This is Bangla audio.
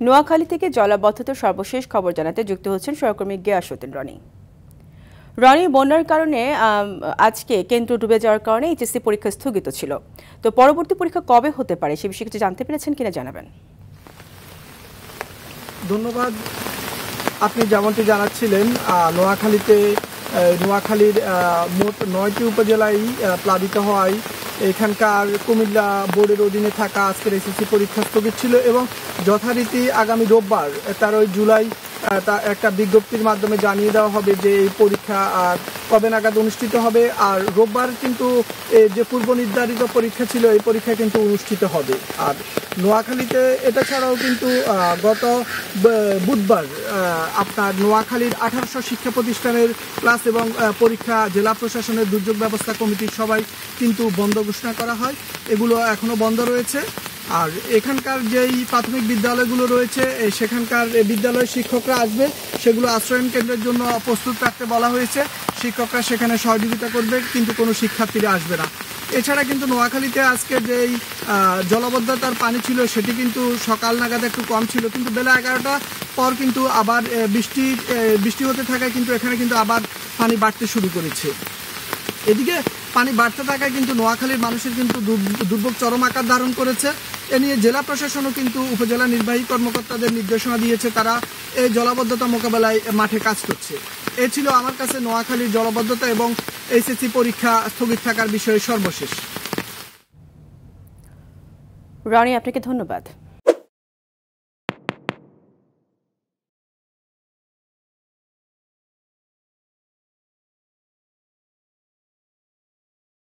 নোয়াখালী থেকে জলাবদ্ধতার সর্বশেষ খবর জানাতে যুক্ত হচ্ছেন সহকর্মী গিয়াসউদ্দিন রনি। রনি, বন্যার কারণে আজকে কেন্দ্র ডুবে যাওয়ার কারণে এইচএসসি পরীক্ষা স্থগিত ছিল। তো পরবর্তী পরীক্ষা কবে হতে পারে সে বিষয়ে কিছু জানতে পেরেছেন কিনা জানাবেন। ধন্যবাদ। আপনি যেমনটি জানাচ্ছিলেন, নোয়াখালীর মোট 9টি উপজেলায় প্লাবিত হওয়ায় এখানকার কুমিল্লা বোর্ডের অধীনে থাকা আজকের এসএসসি পরীক্ষা স্থগিত ছিল এবং যথারীতি আগামী রোববার 13 জুলাই একটা বিজ্ঞপ্তির মাধ্যমে জানিয়ে দেওয়া হবে যে এই পরীক্ষা কবে নাগাদ অনুষ্ঠিত হবে। আর রোববার কিন্তু যে পূর্ব নির্ধারিত পরীক্ষা ছিল এই পরীক্ষা কিন্তু অনুষ্ঠিত হবে। আর নোয়াখালীতে এটা ছাড়াও কিন্তু গত বুধবার আপনার নোয়াখালীর 1800 শিক্ষা প্রতিষ্ঠানের ক্লাস এবং পরীক্ষা জেলা প্রশাসনের দুর্যোগ ব্যবস্থা কমিটির সবাই কিন্তু বন্ধ ঘোষণা করা হয়। এগুলো এখনো বন্ধ রয়েছে। আর এখানকার যেই প্রাথমিক বিদ্যালয়গুলো রয়েছে সেখানকার বিদ্যালয়ের শিক্ষকরা আসবে, সেগুলো আশ্রয়ন কেন্দ্রের জন্য প্রস্তুত রাখতে বলা হয়েছে। শিক্ষকরা সেখানে সহযোগিতা করবে, কিন্তু কোনো শিক্ষার্থীরা আসবে না। এছাড়া কিন্তু নোয়াখালীতে আজকে যেই জলাবদ্ধতার পানি ছিল সেটি কিন্তু সকাল নাগাদ একটু কম ছিল, কিন্তু বেলা 11টা পর কিন্তু আবার বৃষ্টি হতে থাকায় কিন্তু এখানে কিন্তু আবার পানি বাড়তে শুরু করেছে। এদিকে পানি বাড়তে থাকায় কিন্তু নোয়াখালীর মানুষের কিন্তু দুর্ভোগ চরম আকার ধারণ করেছে। এ নিয়ে জেলা প্রশাসনও কিন্তু উপজেলা নির্বাহী কর্মকর্তাদের নির্দেশনা দিয়েছে, তারা এই জলাবদ্ধতা মোকাবেলায় মাঠে কাজ করছে। এ ছিল আমার কাছে নোয়াখালীর জলাবদ্ধতা এবং এইচএসসি পরীক্ষা স্থগিত থাকার বিষয়ে সর্বশেষ। রনি, আপনাকে ধন্যবাদ।